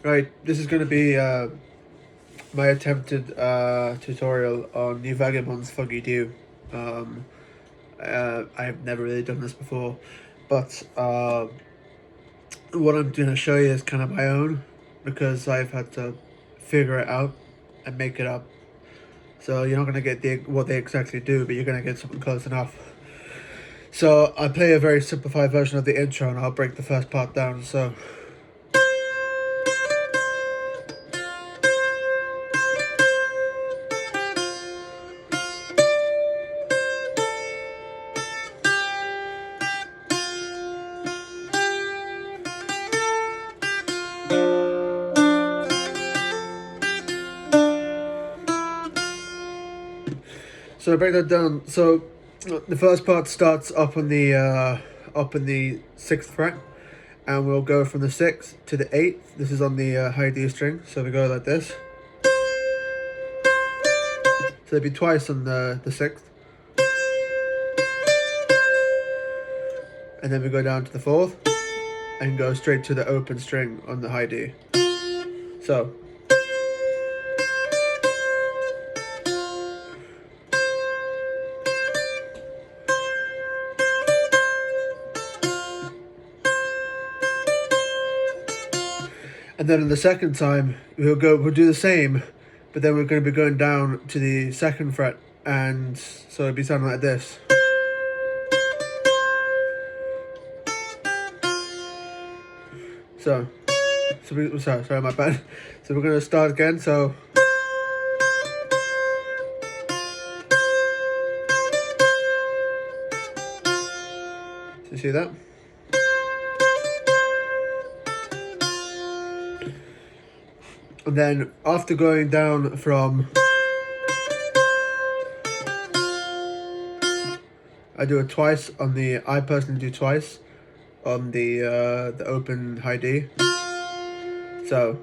Right, this is going to be my attempted tutorial on the Vagabonds Foggy Dew. Um, I've never really done this before, but what I'm going to show you is kind of my own, because I've had to figure it out and make it up. So you're not going to get what they exactly do, but you're going to get something close enough. So I play a very simplified version of the intro, and I'll break the first part down. So I break that down. So the first part starts up on the up in the 6th fret, and we'll go from the 6th to the 8th. This is on the high D string, so we go like this. So it'd be twice on the 6th, and then we go down to the 4th and go straight to the open string on the high D. So and then in the second time we'll do the same, but then we're going to be going down to the 2nd fret, and so it'd be sounding like this. Sorry, my bad. So we're going to start again. So you see that? And then after going down from, I personally do twice on the open high D. So,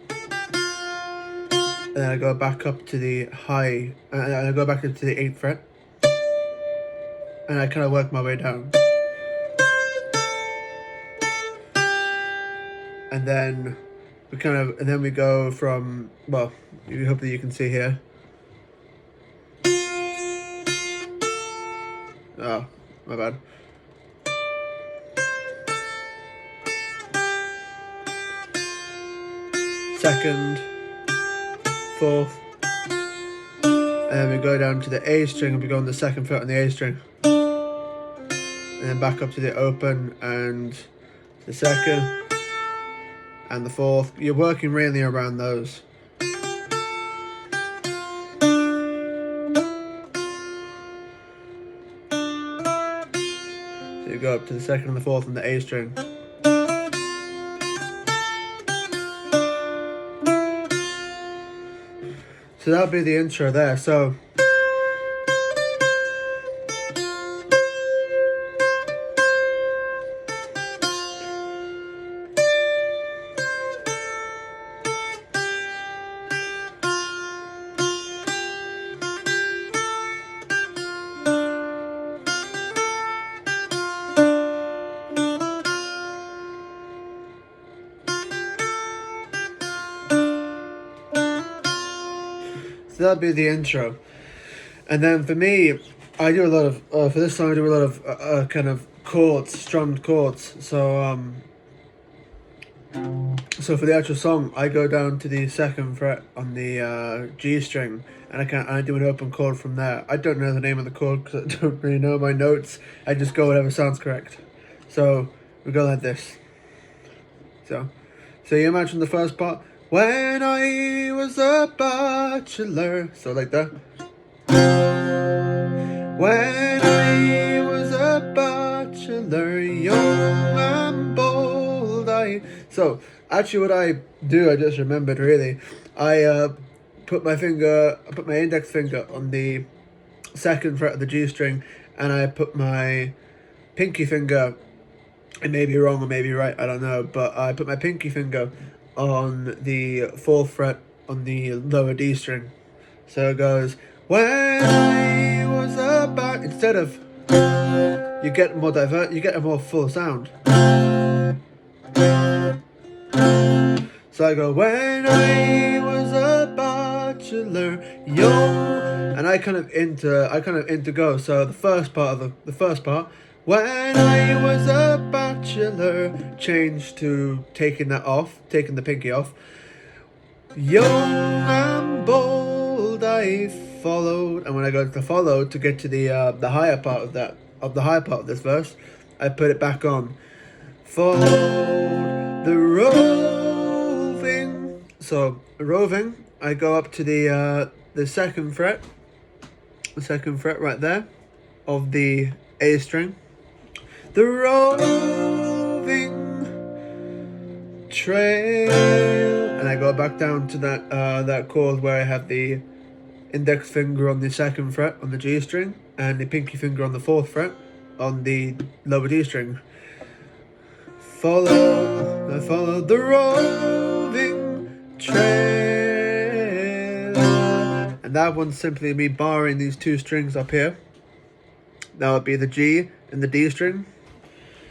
and then I go back up to the high, and I go back into the 8th fret, and I kind of work my way down. And then we go from, well, hopefully you can see here. Oh, my bad. Second, 4th, and then we go down to the A string, and we go on the 2nd fret on the A string, and then back up to the open and the 2nd and the 4th. You're working really around those. So you go up to the 2nd and the 4th on the A string. So that'll be the intro there. So that'll be the intro. And then for me, I do a lot of, for this song I do a lot of kind of chords, strummed chords. So for the actual song, I go down to the 2nd fret on the G string, and I do an open chord from there. I don't know the name of the chord because I don't really know my notes. I just go whatever sounds correct. So we go like this. So you imagine the first part. When I was a bachelor. So like that. When I was a bachelor, young and bold, So actually what I do, I just remembered really. I put my index finger on the 2nd fret of the G string, and I put my pinky finger, it may be wrong or may be right, I don't know, but I put my pinky finger on the 4th fret on the lower D string. So it goes, when I was about, instead of, you get a more full sound. So I go, when I was a bachelor, young, and I kind of into go. So the first part of the first part, when I was a bachelor, changed to taking the pinky off. Young and bold, I followed, and when I go to follow to get to the higher part of the higher part of this verse, I put it back on. Followed the roving. So roving, I go up to the second fret right there of the A string. The roving trail, and I go back down to that chord where I have the index finger on the second fret on the G string and the pinky finger on the fourth fret on the lower D string. I followed the roving trail, and that one's simply me barring these two strings up here. That would be the G and the D string.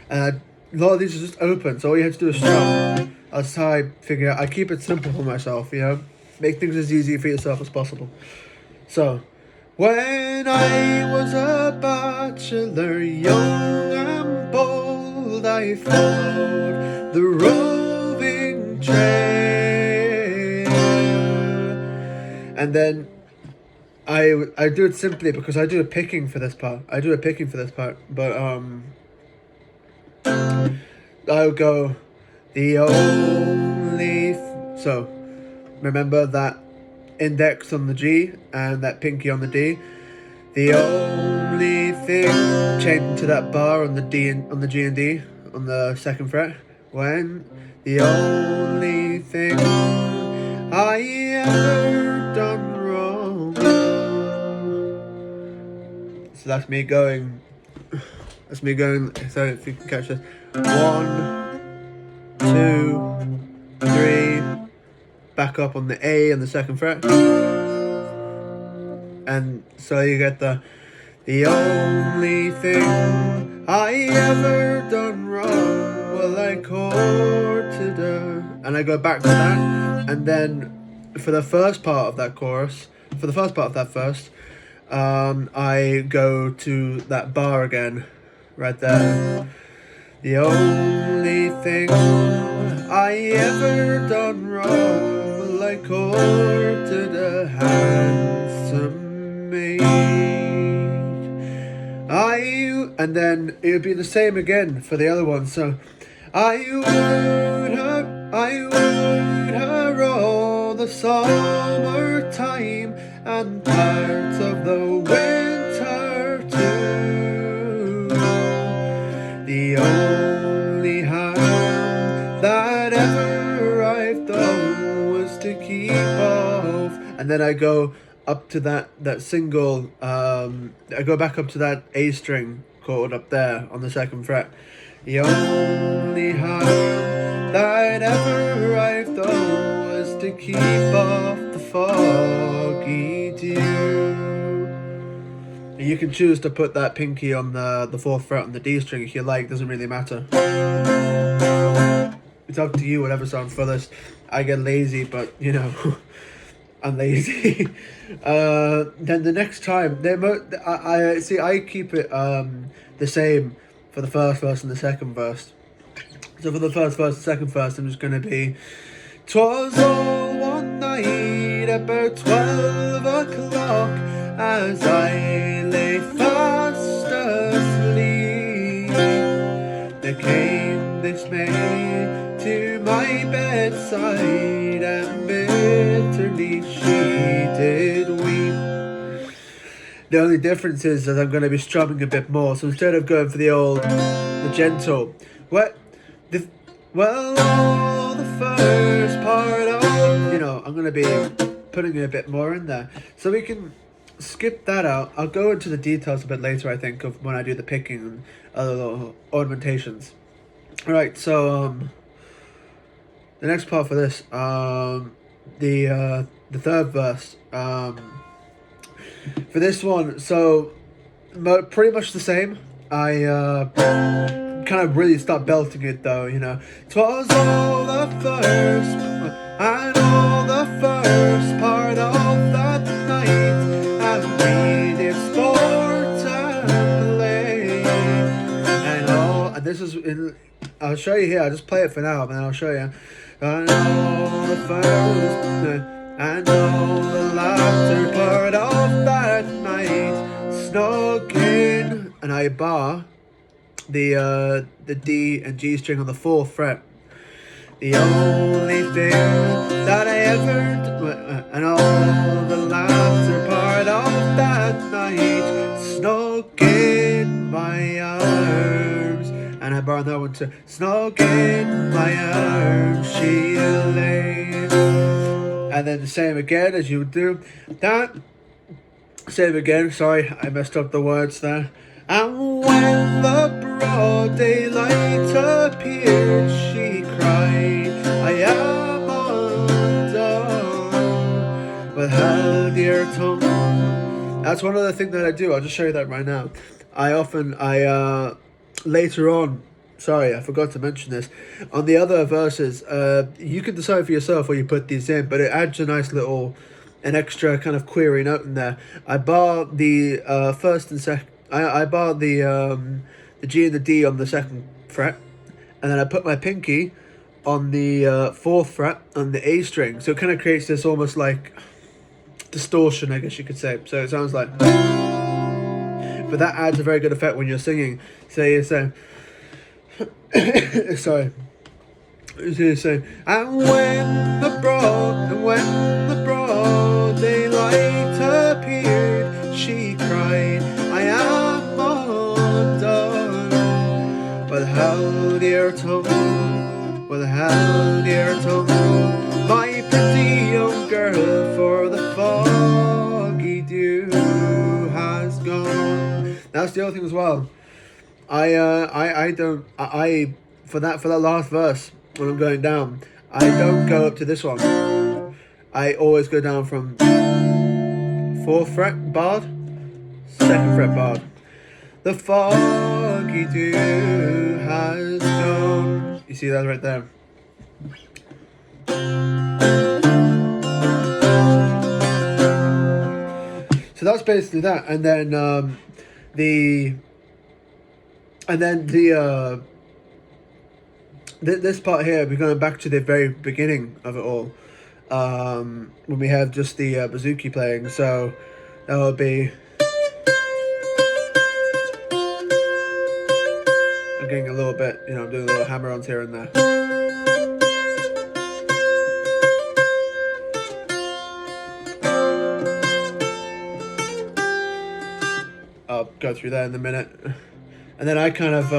A lot of these are just open, so all you have to do is strum. That's how I figure out. I keep it simple for myself, you know? Make things as easy for yourself as possible. So, when I was a bachelor, young and bold, I followed the roving trail. And then I do it simply because I do a picking for this part. But I would go the only. So remember that index on the G and that pinky on the D. The only thing, changing to that bar on the D and on the G and D on the second fret. When the only thing I ever done wrong. So that's me going. So if you can catch this, 1, 2, 3. Back up on the A on the second fret, and so you get the only thing I ever done wrong, well I courted her, and I go back to that, and then for the first part of that chorus, for the first part of that verse, I go to that bar again, right there. The only thing I ever done wrong, I courted a handsome maid. And then it would be the same again for the other one. So I wooed her all the summertime and parts of the winter too. The only harm that ever I've done was to keep off. And then I go up to that single, I go back up to that A string chord up there on the second fret. The only harm that ever I've done was to keep off the foggy dew. You can choose to put that pinky on the fourth fret on the D string if you like, doesn't really matter. It's up to you, whatever sounds fullest. I get lazy, but you know, I'm lazy. Then the next time, I keep it the same for the first verse and the second verse. So for the first verse and second verse, I'm just going to be, 'twas all one night about 12 o'clock as I lay fast asleep. There came this maid to my bedside and bitterly she did weep. The only difference is that I'm going to be strumming a bit more. So instead of going for the gentle, all the first part of, I'm going to be putting a bit more in there. So we can skip that out. I'll go into the details a bit later, I think, of when I do the picking and other little ornamentations. Alright, so the next part for this, the third verse, for this one, so pretty much the same. I kind of really start belting it though, 'Twas all the first show you here. I'll just play it for now, and then I'll show you. I know the first, I know the latter part of that night, snuck in, and I bar the D and G string on the 4th fret. The only thing that I ever and all the latter part of that night, snuck in my arms, and I borrowed that one too. Snuck in my arms, she lay. And then the same again as you would do that. Same again. Sorry, I messed up the words there. And when the broad daylight appeared, she cried, I am undone, but held your tongue. That's one other thing that I do. I'll just show you that right now. Later on, sorry, I forgot to mention this, on the other verses, you can decide for yourself where you put these in, but it adds a nice little, an extra kind of query note in there. I bar the first and second, I bar the G and the D on the 2nd fret, and then I put my pinky on the 4th fret on the A string, so it kind of creates this almost like distortion, I guess you could say. So it sounds like, but that adds a very good effect when you're singing. So you say, sorry. So you say, and when the broad daylight appeared, she cried, I am undone. Well, held your tongue, well, held your tongue, my pretty young girl, for the foggy dew has gone. That's the other thing as well. For that last verse, when I'm going down, I don't go up to this one. I always go down from 4th fret barred, 2nd fret barred. The foggy dew has gone. You see that right there? So that's basically that, and then this part here, we're going back to the very beginning of it all, when we have just the bouzouki playing. So that would be, I'm getting a little bit, I'm doing a little hammer-ons here and there. I'll go through that in a minute. And then I kind of,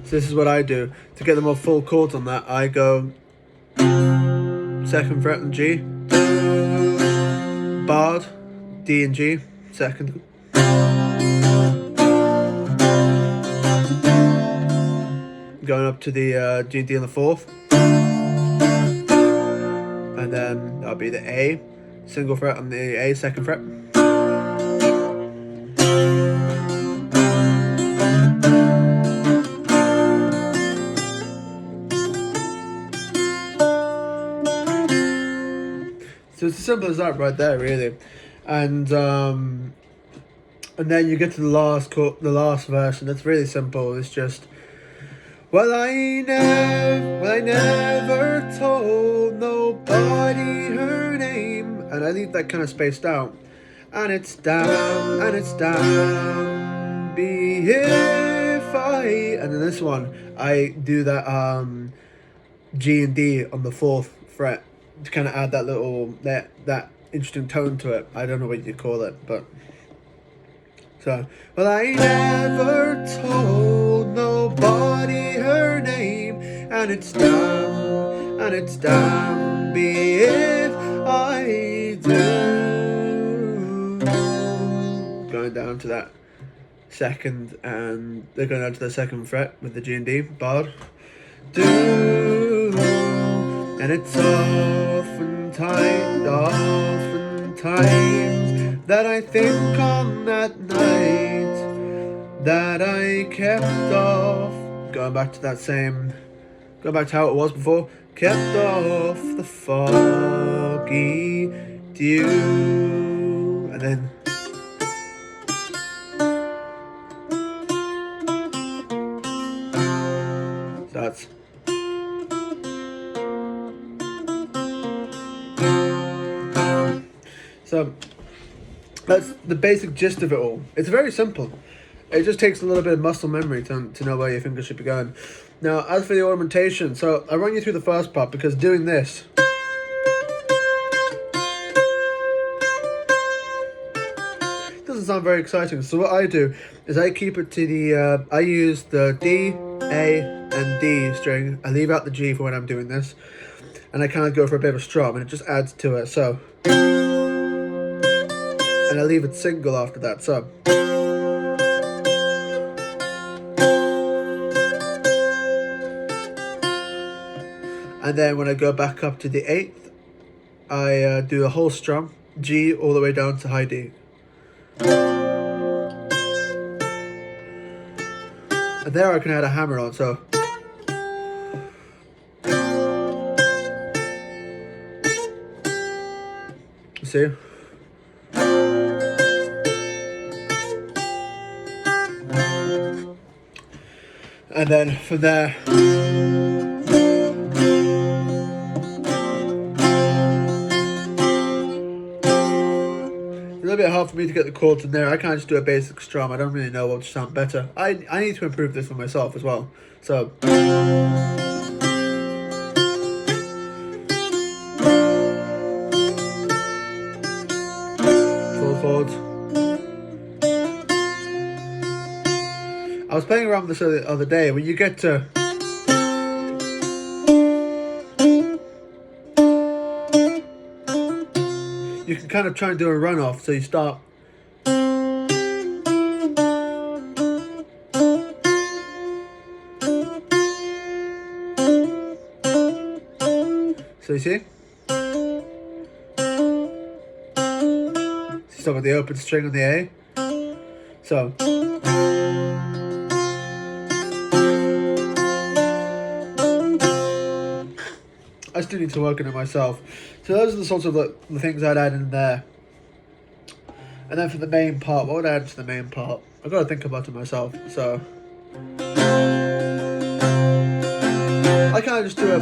so this is what I do. To get the more full chords on that, I go 2nd fret and G, barred, D and G, 2nd. Going up to the G and D on the 4th. And then that'll be the A, single fret on the A, 2nd fret. So it's as simple as that right there, really. And then you get to the last verse, and it's really simple. It's just, well, I never told nobody her name, and I leave that kind of spaced out. And it's down, be if I, and then this one, I do that G and D on the 4th fret to kind of add that little, that interesting tone to it. I don't know what you call it, but so, well, I never told nobody her name, and it's down, be if I do. Going down to that 2nd, and they're going down to the 2nd fret with the G and D, barred. Do, and it's oftentimes that I think on that night that I kept off, going back to how it was before, kept off the foggy dew, and then That's. So that's the basic gist of it all. It's very simple. It just takes a little bit of muscle memory to know where your fingers should be going. Now, as for the ornamentation, so I run you through the first part because doing this doesn't sound very exciting. So what I do is I keep it to the, I use the D, A, and D string. I leave out the G for when I'm doing this. And I kind of go for a bit of a strum and it just adds to it, so. And I leave it single after that, so. And then when I go back up to the 8th, I do a whole strum, G all the way down to high D. And there I can add a hammer on, so. See? And then from there, a little bit hard for me to get the chords in there. I can't just do a basic strum. I don't really know what to sound better. I need to improve this for myself as well. So full chords. I was playing around with this the other day. When you get to you can kind of try and do a runoff, so you start. So you see? So you start with the open string on the A. So. I still need to work on it myself. So those are the sorts of the things I'd add in there. And then for the main part, what would I add to the main part? I've got to think about it myself. So I kind of just do a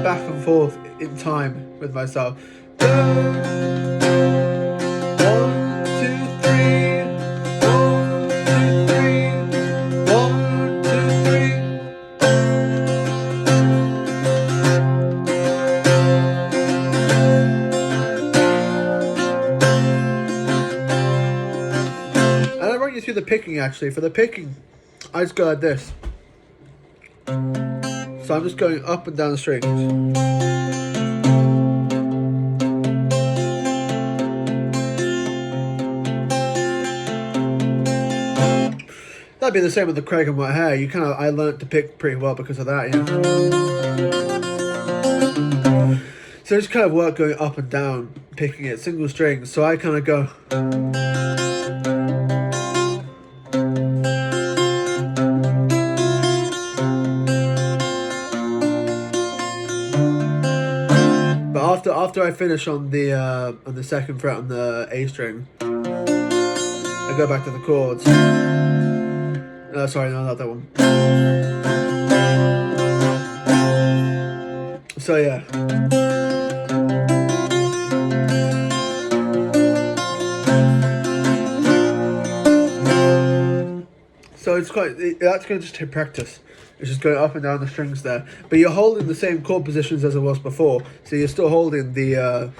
back and forth in time with myself. 1, 2, 3. 1, 2, 3. Through the picking, actually. For the picking, I just go like this. So I'm just going up and down the strings. That'd be the same with the Craig and White Hair. I learned to pick pretty well because of that, you know. So I just kind of work going up and down, picking it, single strings. So I kind of go. After I finish on the second fret on the A string, I go back to the chords. Sorry, no, not that one. So yeah. So that's going to just take practice. It's just going up and down the strings there, but you're holding the same chord positions as it was before. So you're still holding the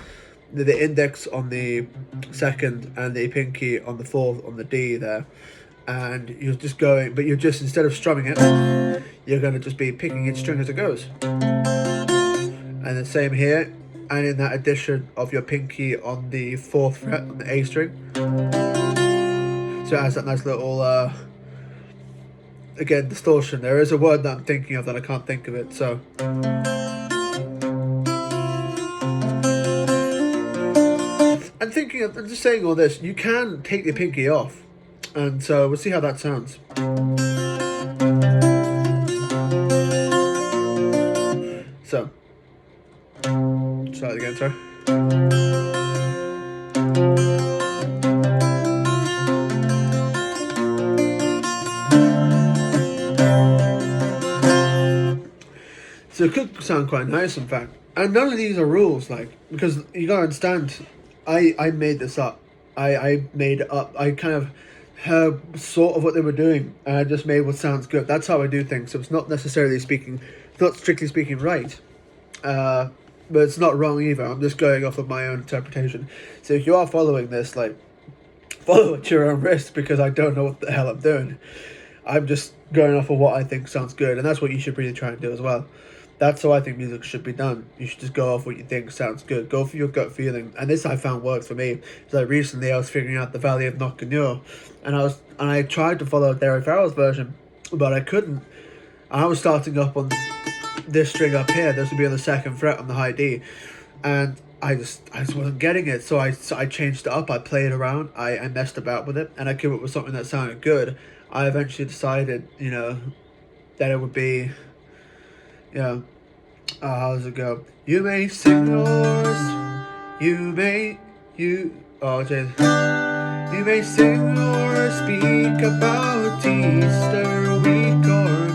index on the second and the pinky on the fourth on the D there, and you're just going. But you're just, instead of strumming it, you're going to just be picking each string as it goes. And the same here, and in that addition of your pinky on the fourth fret on the A string. So it has that nice little. Again, distortion. There is a word that I'm thinking of that I can't think of it, so. I'm just saying all this, you can take your pinky off. And so we'll see how that sounds. So. Try it again, sorry. So it could sound quite nice, in fact. And none of these are rules, like, because you gotta understand, I made this up. I made it up. I kind of heard sort of what they were doing, and I just made what sounds good. That's how I do things. So it's not necessarily speaking, it's not strictly speaking right. But it's not wrong either. I'm just going off of my own interpretation. So if you are following this, like, follow at your own risk, because I don't know what the hell I'm doing. I'm just going off of what I think sounds good, and that's what you should really try and do as well. That's how I think music should be done. You should just go off what you think sounds good. Go for your gut feeling, and this I found works for me. So recently I was figuring out the Valley of Knockagnur, and I tried to follow Derek Farrell's version, but I couldn't. I was starting up on this string up here. This would be on the 2nd fret on the high D, and I just wasn't getting it. So I changed it up. I played around. I messed about with it, and I came up with something that sounded good. I eventually decided, you know, that it would be, you know, how does it go? You may sing yours, oh jeez. You may sing or speak about Easter week, or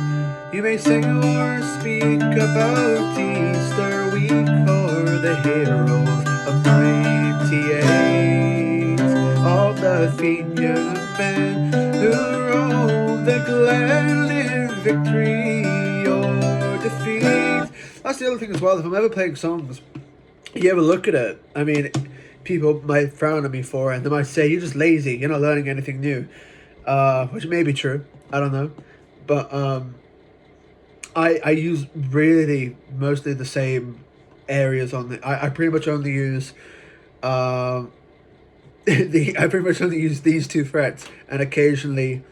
you may sing or speak about Easter week, or the heroes of '98, all the Fenian men who rode the Glen in victory or defeat. That's the other thing as well. If I'm ever playing songs, you ever look at it, I mean, people might frown at me for it, and they might say, you're just lazy, you're not learning anything new. Which may be true, I don't know. But I use really mostly the same areas on the... I pretty much only use... I pretty much only use these 2 frets, and occasionally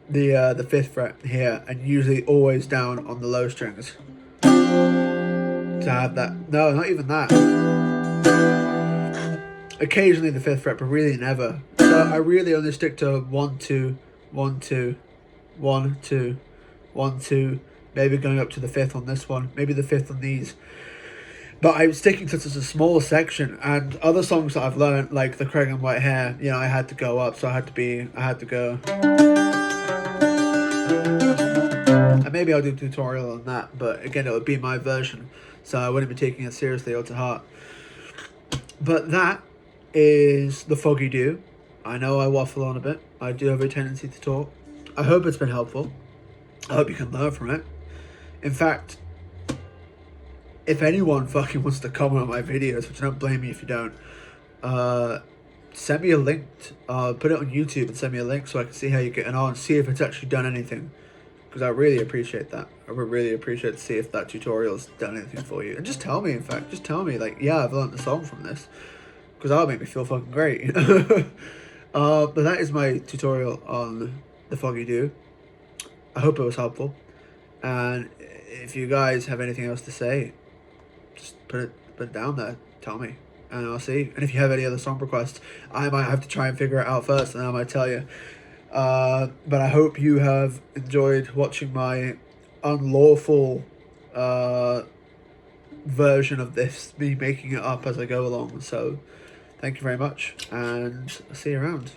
the 5th fret here, and usually always down on the low strings. To have that. No, not even that. Occasionally the 5th fret, but really never. So I really only stick to 1 2 1 2 1 2 1 2, maybe going up to the 5th on this one, maybe the 5th on these. But I'm sticking to such a small section, and other songs that I've learned, like the Craig and White Hair, you know, I had to go up, so I had to go. And maybe I'll do a tutorial on that, but again, it would be my version, so I wouldn't be taking it seriously or to heart. But that is the Foggy Do. I know I waffle on a bit. I do have a tendency to talk. I hope it's been helpful. I hope you can learn from it. In fact, if anyone fucking wants to comment on my videos, which I don't blame you if you don't, send me a link. Put it on YouTube and send me a link so I can see how you're getting on, see if it's actually done anything. Because I really appreciate that. I would really appreciate to see if that tutorial's done anything for you. And just tell me, in fact. Just tell me, like, yeah, I've learned the song from this. Because that'll make me feel fucking great, you know? But that is my tutorial on the Foggy Do. I hope it was helpful. And if you guys have anything else to say, just put it down there. Tell me. And I'll see. And if you have any other song requests, I might have to try and figure it out first, and I might tell you. But I hope you have enjoyed watching my unlawful version of this, me making it up as I go along. So thank you very much, and I'll see you around.